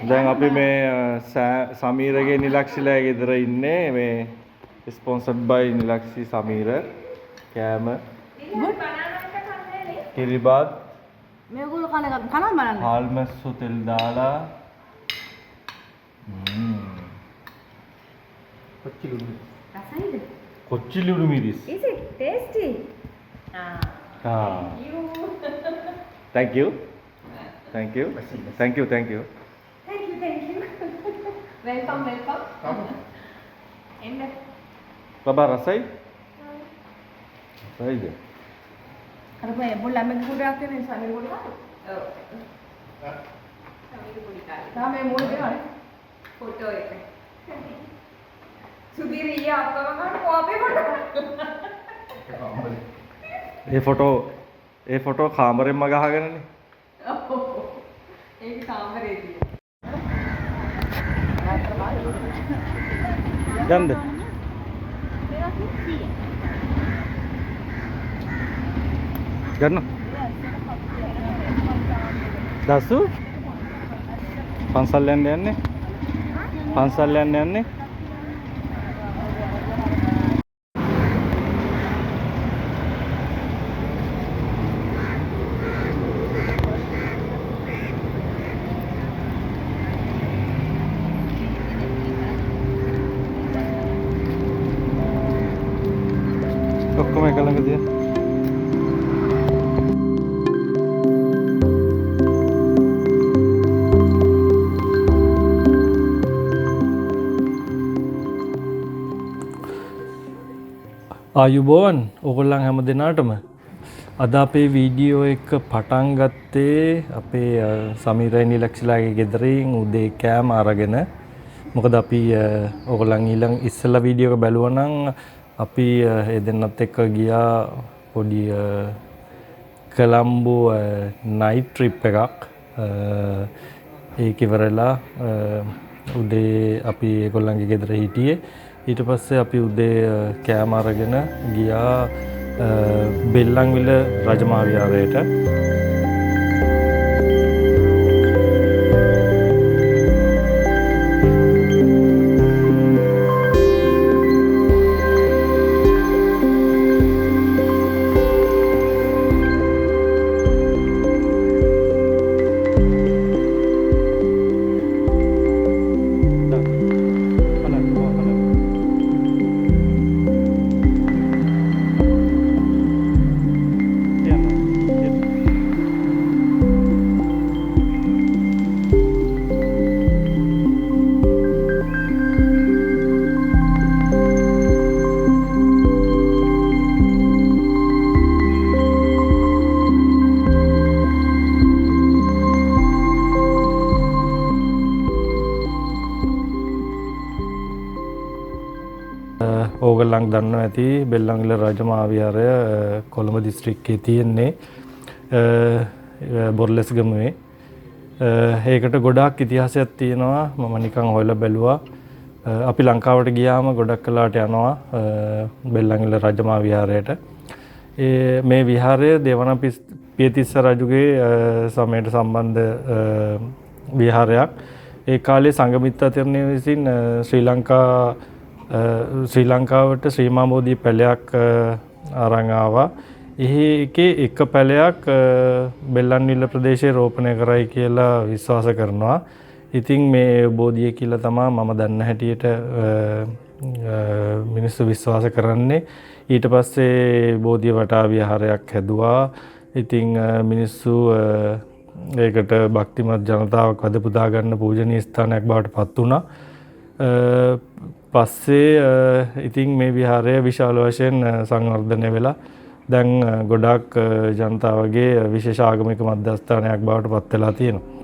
දැන් අපි මේ සමීරගේ නිලක්ෂිලා ගෙදර ඉන්නේ මේ ස්පොන්සර්ඩ් බයි නිලක්ෂි සමීර කෑම කිරිබත් මේගොල්ලෝ කන බලන්න හාල්මැස්සු තෙල් දාලා රසයිද කොච්චිලුණු මිරිස් is it tasty thank you thank you thank you thank you welcome එන්න බබා රසයි රසයිද අර මේ බොල්ලා මම ගොඩක් වෙන නිසා මේ ගොඩක් ඔව් සමීර පොඩි කාලේ තාමේ මොල් දෙනවනේ ෆොටෝ එක සුදීර ඊය අප්පම ගන්න කොපේ ෆොටෝ ඒ ෆොටෝ කාමරෙන්ම ගහගෙනනේ ඔව් ඒක කාමරේදී ගන්ද ගන්න දසු පන්සල් යන්නේ ඔක්කොම එක ළඟ තියා ආයුබෝවන් ඔයගොල්ලන් හැම දිනාටම අද අපේ වීඩියෝ එක පටන් ගත්තේ අපේ සමීරයි නිලක්ෂිලාගේ ගෙදරින් උදේ කෑම අරගෙන මොකද අපි ඔයගොල්ලන් ඊළඟ ඉස්සෙල්ලා වීඩියෝ එක බැලුවා නම් අපි ඒ දෙන්නත් එක්ක ගියා පොඩි කොළඹ නයිට් ට්‍රිප් එකක් ඒක ඉවරලා උදේ අපි ඒගොල්ලන්ගේ ගෙදර හිටියේ ඊට පස්සේ අපි උදේ කෑම අරගෙන ගියා බෙල්ලන්විල රජමහා විහාරයට ඕගොල්ලන් දන්නවා ඇති බෙල්ලන්විල රජමහා විහාරය කොළඹ දිස්ත්‍රික්කයේ තියෙන්නේ බොරලැස්ගමුවේ ඒකට ගොඩාක් ඉතිහාසයක් තියෙනවා මම නිකන් හොයලා බැලුවා අපි ලංකාවට ගියාම ගොඩක් කලාට යනවා බෙල්ලන්විල රජමහා විහාරයට මේ විහාරය දේවනපියතිස්ස රජුගේ සමයට සම්බන්ධ විහාරයක් ඒ කාලේ සංඝමිත්තා තෙරණිය විසින් ශ්‍රී ලංකාවට ශ්‍රී මහා බෝධි පැලයක් අරන් ආවා. ඒකේ එක පැලයක් බෙල්ලන්විල ප්‍රදේශයේ රෝපණය කරයි කියලා විශ්වාස කරනවා. ඉතින් මේ බෝධිය කියලා තමයි මම දන්න හැටියට මිනිස්සු විශ්වාස කරන්නේ. ඊට පස්සේ බෝධිය වටා විහාරයක් හැදුවා. ඉතින් මිනිස්සු ඒකට භක්තිමත් ජනතාවක් වද පුදා ගන්න පූජනීය ස්ථානයක් බවට පත් වුණා. පස්සේ ඉතින් මේ විහාරය විශාල වශයෙන් සංවර්ධනය වෙලා දැන් ගොඩාක් ජනතාවගේ විශේෂ ආගමික මධ්‍යස්ථානයක් බවට පත් වෙලා තියෙනවා.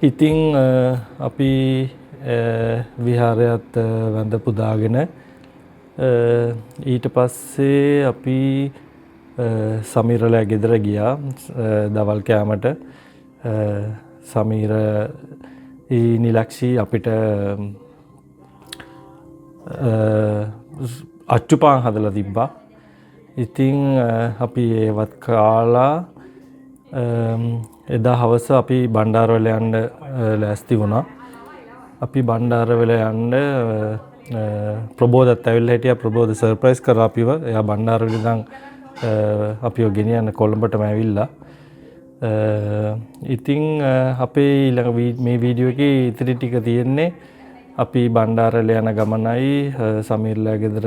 ඉතින් අපි විහාරයත් වැඳ පුදාගෙන ඊට පස්සේ අපි සමීරලා ගෙදර ගියා දවල් කෑමට. සමීර නිලක්ෂි අපිට අච්චුපාන් හදලා තිබ්බා. ඉතින් අපි ඒවත් කාලා එදා හවස අපි බණ්ඩාරවල යන්න ලෑස්ති වුණා. අපි බණ්ඩාරවල යන්න ප්‍රබෝධත් ඇවිල්ලා හිටියා. ප්‍රබෝධ සර්ප්‍රයිස් කරා අපිව. එයා බණ්ඩාරවල ඉඳන් අපිව ගෙනියන්න කොළඹටම ඇවිල්ලා. ඉතින් අපේ ඊළඟ මේ වීඩියෝ එකේ ඉතිරි ටික තියෙන්නේ අපි බණ්ඩාරවල යන ගමනයි සමීර්ලා ගෙදර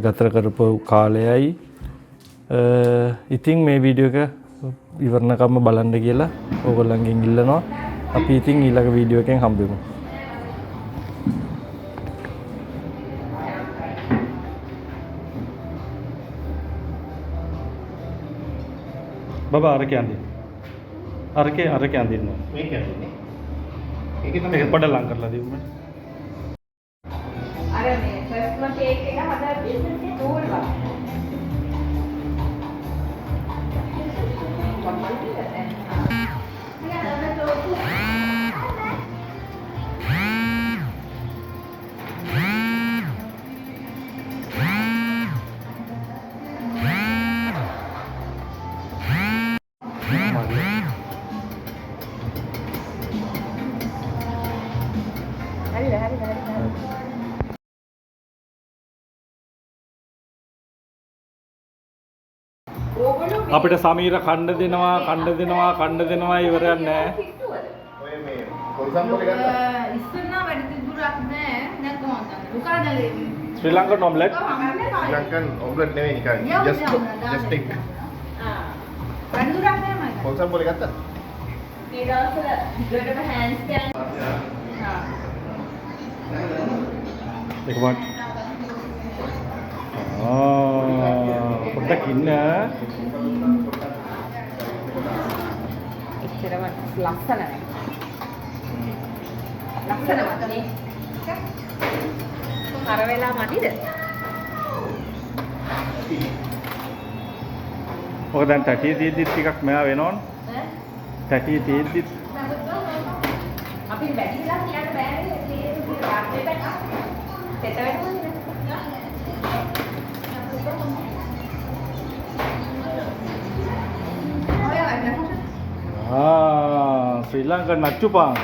ගත කරපු කාලයයි. ඉතින් මේ වීඩියෝ එක ඉවරනකම්ම බලන්න කියලා ඕගොල්ලන්ගෙන් ඉල්ලනවා. අපි ඉතින් ඊළඟ වීඩියෝ එකෙන් හම්බෙමු. බබා අර කියන්නේ. අර කියන්නේ නෝ. මේ කියන්නේ. ඒකේ තමයි ඒක පොඩ්ඩක් ලං කරලා දෙන්න. අර මේ ෆස්ට්ම කේක් එක හදලා බිස්නස් එක තෝරලා. අපිට සමීර කණ්ඩ දෙනවා ඉවරයක් නැහැ. ඔය මේ කොල්සම් පොලේ ගත්තා. ඉස්සෙල්ලා වැඩි දුරක් නෑ. දැන් කොහොමද? දුකාදලේ. ශ්‍රී ලංකන් ඔම්ලට්. ලංකන් ඔම්ලට් නෙවෙයි නිකන් just egg. වැඩි දුරක් නෑ මම. කොල්සම් පොලේ ගත්තා. මේ දවස්වල දෙකම හෑන්ඩ්ස් ගන්න. එකපාරට. පොඩ්ඩක් ඉන්න. එච්චරම ලස්සන නෑ. ලස්සනවත් නේ. අර වෙලා මදිද? ඔක දැන් තැටිය තියෙද්දි ටිකක් මෙහා වෙනවනේ. ඈ? තැටිය තියෙද්දි අපි වැඩි වෙලා කියන්න බෑනේ. තෙත වෙනවද? ශ්‍රී ලංකන් අච්චුපාන්.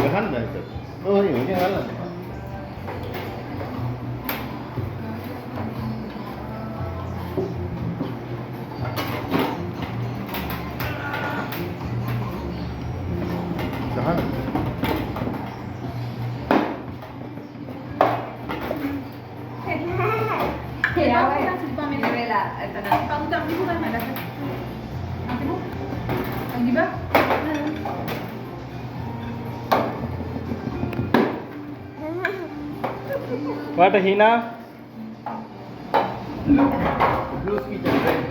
ගහන්න ඒක. ඔය ඉතින් ගහන්න. ගහන්න. Kailangan sumpah Minarela. Ito na. Pangutang mo ba na? Ate mo? Ang iba? What Hina? Blues kitchen friend.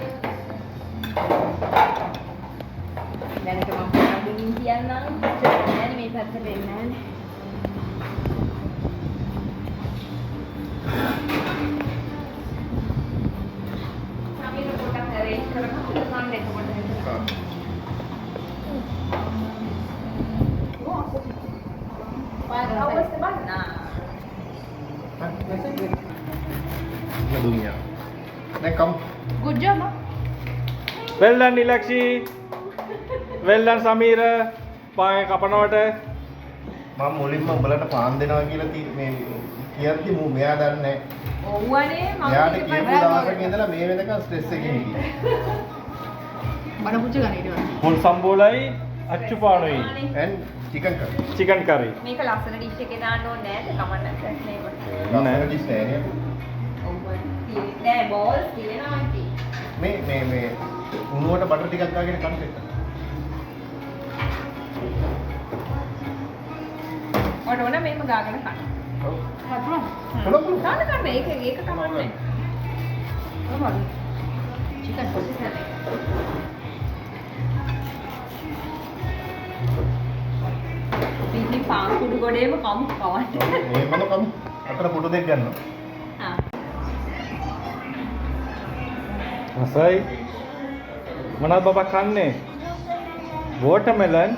Meron ka mga pangimpian ng yan, may patarin na. Kami na po kang-arrange. Karang ako na lang dito mo na ito. Awas na ba na? Dunia. Nah, kom. Good job, ha? Well done Nilakshi. Well done Sameera. පාය කපනවට මම මුලින්ම උඹලට පාන් දෙනවා කියලා මේ කියද්දි මම මෙයා දන්නේ ඔව්වනේ මම එයාට කියපු දවසක ඉඳලා මේ වෙනකන් ස්ට්‍රෙස් එකේ හිටියේ. බඩ පුච්ච ගන්න ඊට පස්සේ. පොල් සම්බෝලයි අච්චුපානොයි and chicken curry. චිකන් කරි. මේක ලස්සන ඩිෂ් එකේ දාන්න ඕනේ නෑද? කමන්න නැහැ කොට. නෑ ඩිස් නෑ නේද? නෑ බෝල් තියෙනවා ඉතින්. මේ උණුවට බටර් ටිකක් දාගෙන කන්න දෙන්න. ඔන්න ඕන මේම ගාගෙන කන්න. ඔව්. හතුන. පුළුවන්. ගාන කන්න ඒක කමන්නේ. කොහොමද? චිකන් chicken position එක. ඉතින් පාන් කුඩු ගොඩේම කමු කවන්න. මේකම කමු. අතර ෆොටෝ දෙක ගන්නවා. ආ. රසයි. මොනවද බබා කන්නේ? watermelon.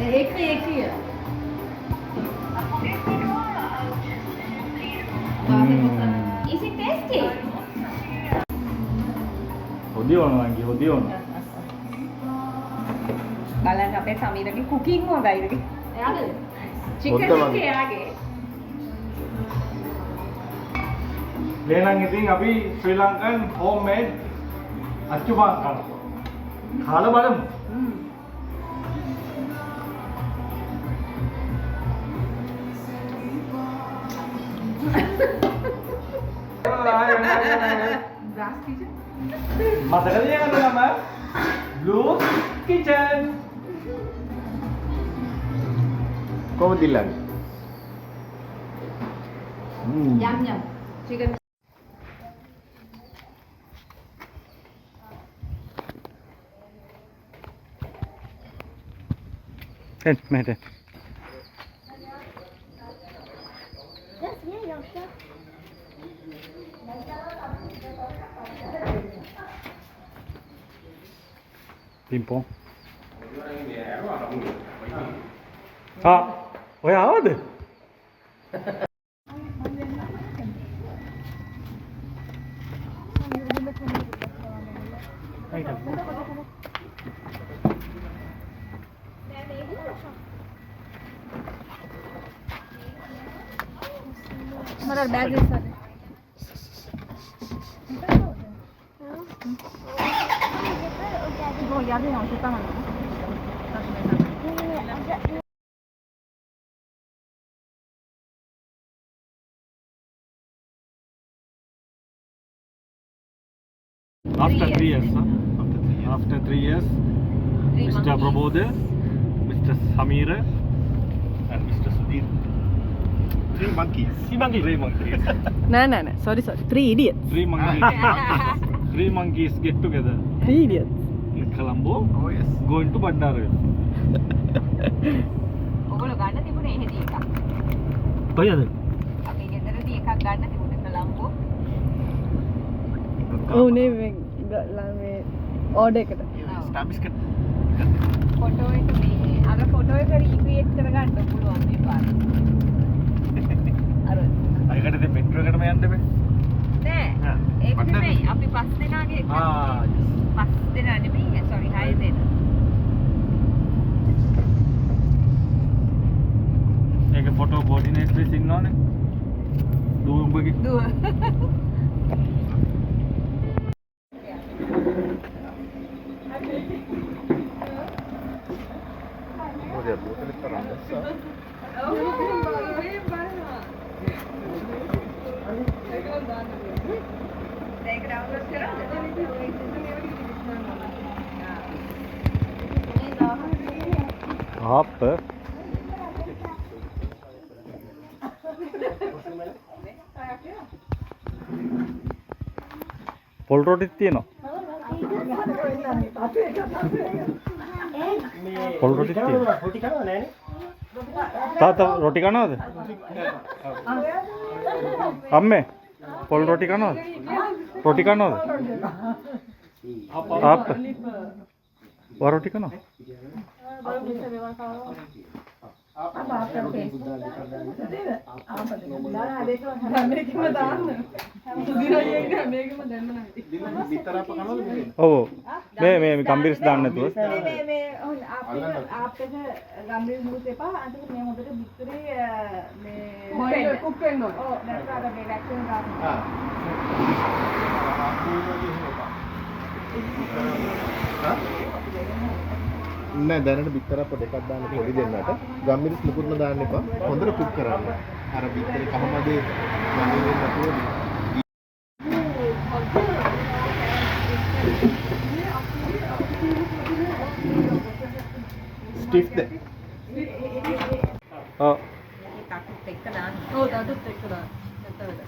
ඒක කියලා. Is it tasty? හොදියෝන. බලන්න අපේ සමීරගේ කුකින් හොඳයිද? එයාගේ චිකන් හොඳ එක වගේ. එයාගේ. එහෙනම් ඉතින් අපි ශ්‍රී ලංකන් homemade අච්චුපාන් කරනවා. කාලා බලමු. Grass kitchen. මතකද යන්න නම? Blue Kitchen. කොහොමද ඉල්ලන්නේ? Yum yum. Chicken. මට පිම්පොන් ඔය ආවද? हमारा बैग है सर वो याद है ना कितना है After 3 years, huh? After 3 years, Mr. Prabodh, Mr. Samir, and Mr. Sudhir. 3 monkeys. Three monkeys. No. Sorry. 3 idiots. Three monkeys get together 3 idiots. in Colombo, Oh yes. going to Bandara. ඔගොල්ලෝ ගන්න තිබුණේ එහෙදී එකක්. කොහෙද? අපි ගෙදරදී එකක් ගන්න තිබුණේ කොළඹ. Oh, මේ order එකට. Star biscuit. ෆොටෝ එක මේ අර ෆොටෝ එක රීක්‍රියේට් කරගන්න පුළුවන් මේ පාර. අර අයකට ඉතින් මෙට්‍රෝ එකටම යන්න බෑ. නෑ ඒක නෙමෙයි අපි 5 දෙනාගේ එකක්. 5 දෙනා නෙමෙයි sorry 6 දෙනා. ඒක ෆොටෝ කෝඩිනේටර්ස් ඉන්නවනේ. දුඹගේ. දුව. ඔය බෝතලෙ තරම් දැස්සා. ඒක ඩවුන්ලෝඩ් කරාද? ආප් පොල් රොටිත් තියෙනවා. පොල් රොටිත් තියෙනවා. රොටි කනවා නෑනේ. තාත්තා රොටි කනවද? අම්මේ පොල් රොටි කනවද? රොටි කනවද? ආප් වා රොටි කනවද? විතර අප කනවද මේ? ඔව් මේ කම්බිරිස් දාන්න නැතුව ගම්බිරි මුත් එපා. අන්තිමට මේ හොඳට විතරේ මේ කුක් වෙන්න ඕන. ඔව් නැත්නම් අර මේ වැක්කියුම් දාන්න. ආ. නෑ දැනට බිත්තර අප දෙකක් දාන්න පොඩි දෙන්නට ගම්මිරිස් මුකුත්ම දාන්න එපා හොඳට කුක් කරන්න අර බිත්තරේ කහමදේ ගන්නේ නැතුව ස්ටිෆ්ද ඔව් එකක් එක්ක දාන්න. ඔව් තාත්තත් එක්ක දාන්න. නැත්ත වෙද.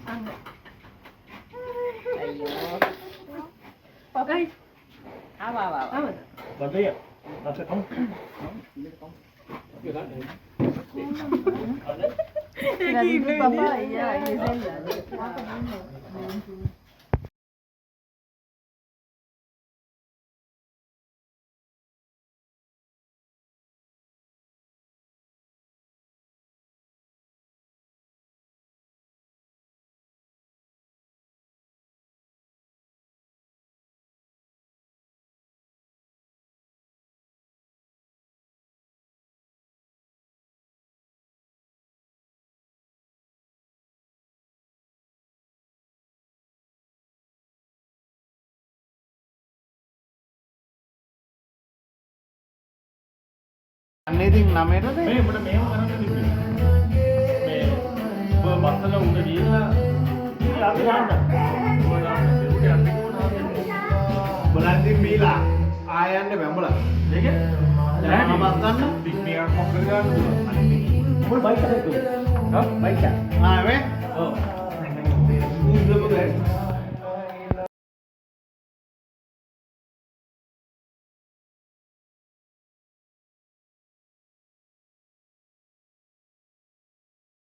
අන්න. අයියෝ. පපයි. ආවා. ආවද? බඩේ නැත කොම් Lagi papa iya iya අන්නේ ඉතින් 9ටද මේ උඹට මේව කරන්න තිබ්බේ මේ ඔබ බස්සල උඩ ගිහලා ඉතින් අපි යන්න බලන් ඉතින් මීලා ආය යන්නේ බැඹල ඒක දැන් මම ගන්න බිග් මියර් මොකද ගන්න උඹ බයික් එකද හා බයික් එක ආ මේ ඔව්